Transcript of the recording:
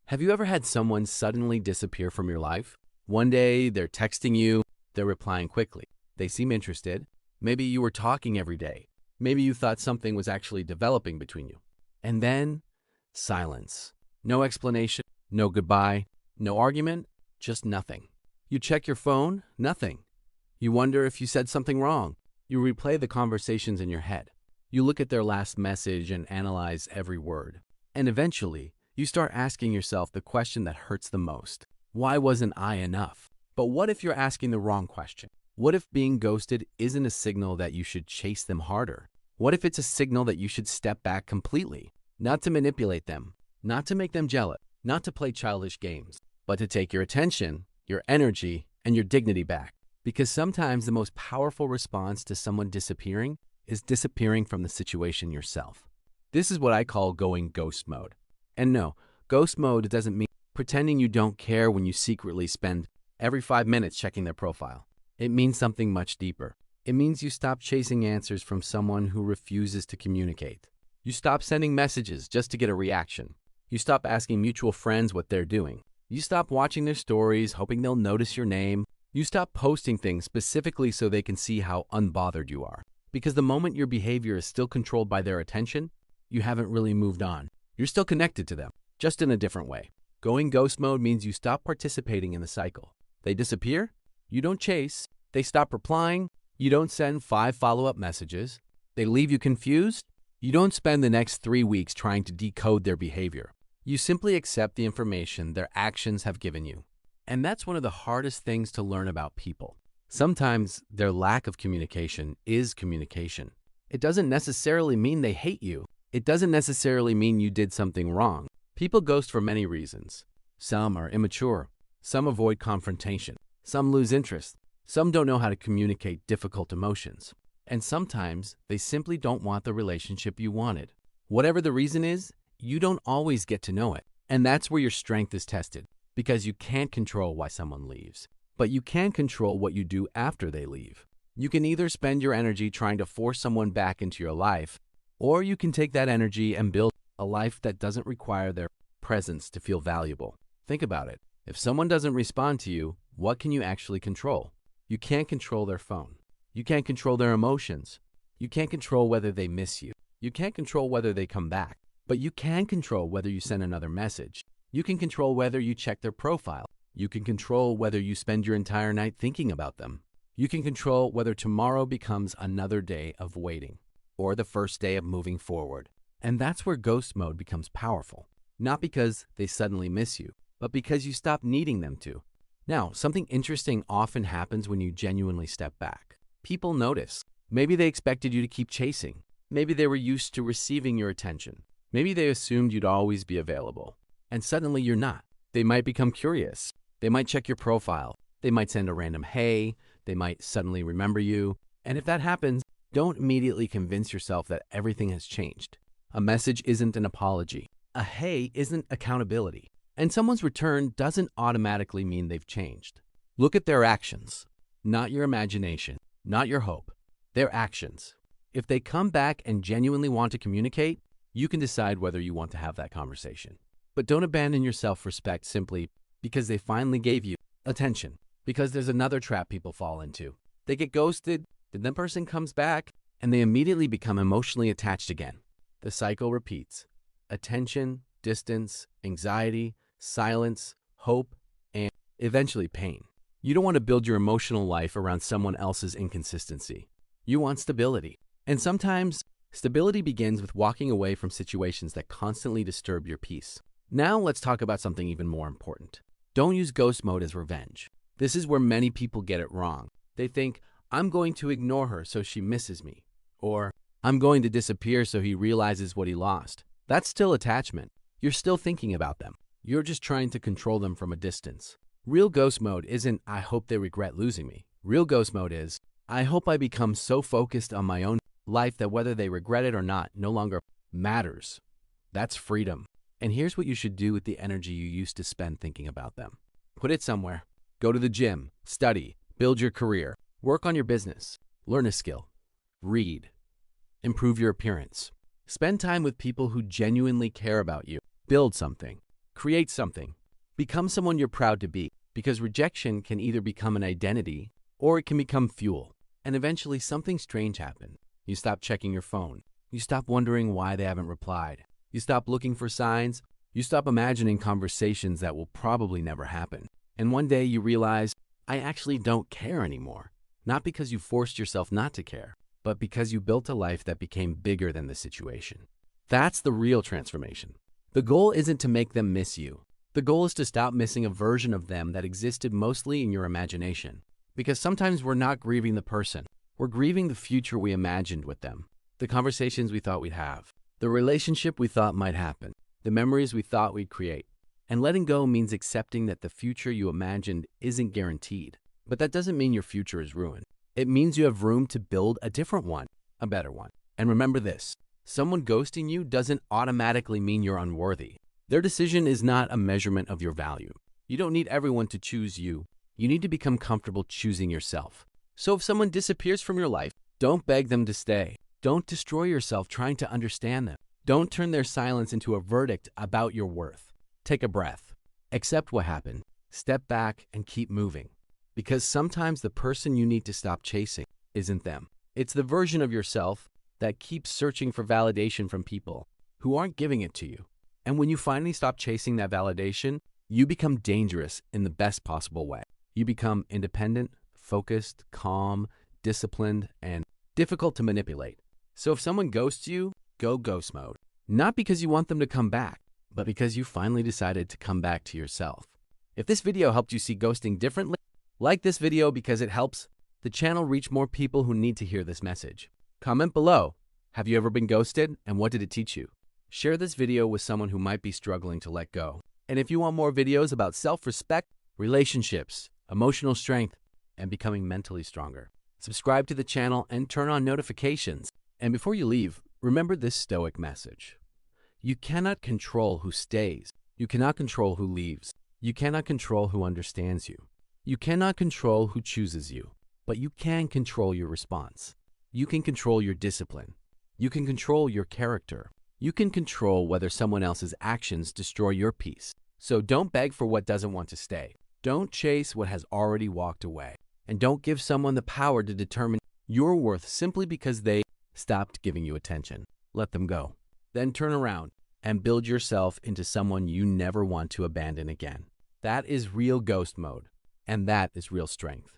Have you ever had someone suddenly disappear from your life? One day, they're texting you, they're replying quickly. They seem interested. Maybe you were talking every day. Maybe you thought something was actually developing between you. And then, silence. No explanation, no goodbye, no argument, just nothing. You check your phone, nothing. You wonder if you said something wrong. You replay the conversations in your head. You look at their last message and analyze every word. And eventually, you start asking yourself the question that hurts the most. Why wasn't I enough? But what if you're asking the wrong question? What if being ghosted isn't a signal that you should chase them harder? What if it's a signal that you should step back completely? Not to manipulate them, not to make them jealous, not to play childish games, but to take your attention, your energy, and your dignity back. Because sometimes the most powerful response to someone disappearing is disappearing from the situation yourself. This is what I call going ghost mode. And no, ghost mode doesn't mean pretending you don't care when you secretly spend every 5 minutes checking their profile. It means something much deeper. It means you stop chasing answers from someone who refuses to communicate. You stop sending messages just to get a reaction. You stop asking mutual friends what they're doing. You stop watching their stories, hoping they'll notice your name. You stop posting things specifically so they can see how unbothered you are. Because the moment your behavior is still controlled by their attention, you haven't really moved on. You're still connected to them, just in a different way. Going ghost mode means you stop participating in the cycle. They disappear, you don't chase. They stop replying, you don't send 5 follow-up messages. They leave you confused, you don't spend the next 3 weeks trying to decode their behavior. You simply accept the information their actions have given you. And that's one of the hardest things to learn about people. Sometimes their lack of communication is communication. It doesn't necessarily mean they hate you. It doesn't necessarily mean you did something wrong. People ghost for many reasons. Some are immature. Some avoid confrontation. Some lose interest. Some don't know how to communicate difficult emotions. And sometimes they simply don't want the relationship you wanted. Whatever the reason is, you don't always get to know it. And that's where your strength is tested, because you can't control why someone leaves. But you can control what you do after they leave. You can either spend your energy trying to force someone back into your life, or you can take that energy and build a life that doesn't require their presence to feel valuable. Think about it. If someone doesn't respond to you, what can you actually control? You can't control their phone. You can't control their emotions. You can't control whether they miss you. You can't control whether they come back. But you can control whether you send another message. You can control whether you check their profile. You can control whether you spend your entire night thinking about them. You can control whether tomorrow becomes another day of waiting or the first day of moving forward. And that's where ghost mode becomes powerful. Not because they suddenly miss you, but because you stop needing them to. Now, something interesting often happens when you genuinely step back. People notice. Maybe they expected you to keep chasing. Maybe they were used to receiving your attention. Maybe they assumed you'd always be available. And suddenly you're not. They might become curious. They might check your profile. They might send a random hey. They might suddenly remember you. And if that happens, don't immediately convince yourself that everything has changed. A message isn't an apology. A hey isn't accountability. And someone's return doesn't automatically mean they've changed. Look at their actions, not your imagination, not your hope. Their actions. If they come back and genuinely want to communicate, you can decide whether you want to have that conversation. But don't abandon your self-respect simply because they finally gave you attention. Because there's another trap people fall into. They get ghosted, then the person comes back, and they immediately become emotionally attached again. The cycle repeats. Attention, distance, anxiety, silence, hope, and eventually pain. You don't want to build your emotional life around someone else's inconsistency. You want stability. And sometimes, stability begins with walking away from situations that constantly disturb your peace. Now let's talk about something even more important. Don't use ghost mode as revenge. This is where many people get it wrong. They think, I'm going to ignore her so she misses me. Or, I'm going to disappear so he realizes what he lost. That's still attachment. You're still thinking about them. You're just trying to control them from a distance. Real ghost mode isn't, I hope they regret losing me. Real ghost mode is, I hope I become so focused on my own life that whether they regret it or not no longer matters. That's freedom. And here's what you should do with the energy you used to spend thinking about them. Put it somewhere. Go to the gym, study, build your career, work on your business, learn a skill, read, improve your appearance. Spend time with people who genuinely care about you. Build something. Create something. Become someone you're proud to be, because rejection can either become an identity or it can become fuel. And eventually something strange happens. You stop checking your phone. You stop wondering why they haven't replied. You stop looking for signs. You stop imagining conversations that will probably never happen. And one day you realize, I actually don't care anymore. Not because you forced yourself not to care, but because you built a life that became bigger than the situation. That's the real transformation. The goal isn't to make them miss you. The goal is to stop missing a version of them that existed mostly in your imagination. Because sometimes we're not grieving the person. We're grieving the future we imagined with them. The conversations we thought we'd have. The relationship we thought might happen. The memories we thought we'd create. And letting go means accepting that the future you imagined isn't guaranteed. But that doesn't mean your future is ruined. It means you have room to build a different one, a better one. And remember this, someone ghosting you doesn't automatically mean you're unworthy. Their decision is not a measurement of your value. You don't need everyone to choose you. You need to become comfortable choosing yourself. So if someone disappears from your life, don't beg them to stay. Don't destroy yourself trying to understand them. Don't turn their silence into a verdict about your worth. Take a breath. Accept what happened. Step back and keep moving. Because sometimes the person you need to stop chasing isn't them. It's the version of yourself that keeps searching for validation from people who aren't giving it to you. And when you finally stop chasing that validation, you become dangerous in the best possible way. You become independent, focused, calm, disciplined, and difficult to manipulate. So if someone ghosts you, go ghost mode. Not because you want them to come back, but because you finally decided to come back to yourself. If this video helped you see ghosting differently, like this video because it helps the channel reach more people who need to hear this message. Comment below, have you ever been ghosted and what did it teach you? Share this video with someone who might be struggling to let go. And if you want more videos about self-respect, relationships, emotional strength, and becoming mentally stronger, subscribe to the channel and turn on notifications. And before you leave, remember this stoic message. You cannot control who stays. You cannot control who leaves. You cannot control who understands you. You cannot control who chooses you, but you can control your response. You can control your discipline. You can control your character. You can control whether someone else's actions destroy your peace. So don't beg for what doesn't want to stay. Don't chase what has already walked away. And don't give someone the power to determine your worth simply because they stopped giving you attention. Let them go. Then turn around and build yourself into someone you never want to abandon again. That is real ghost mode. And that is real strength.